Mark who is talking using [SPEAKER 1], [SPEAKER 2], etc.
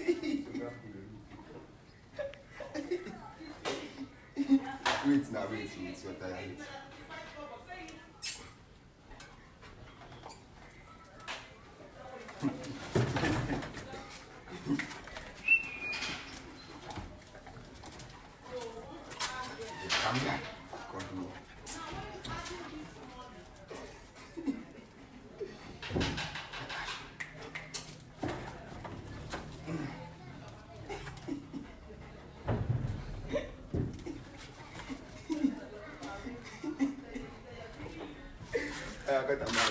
[SPEAKER 1] Wait now, wait, you're tired. Come here. God, no. I got a mouse.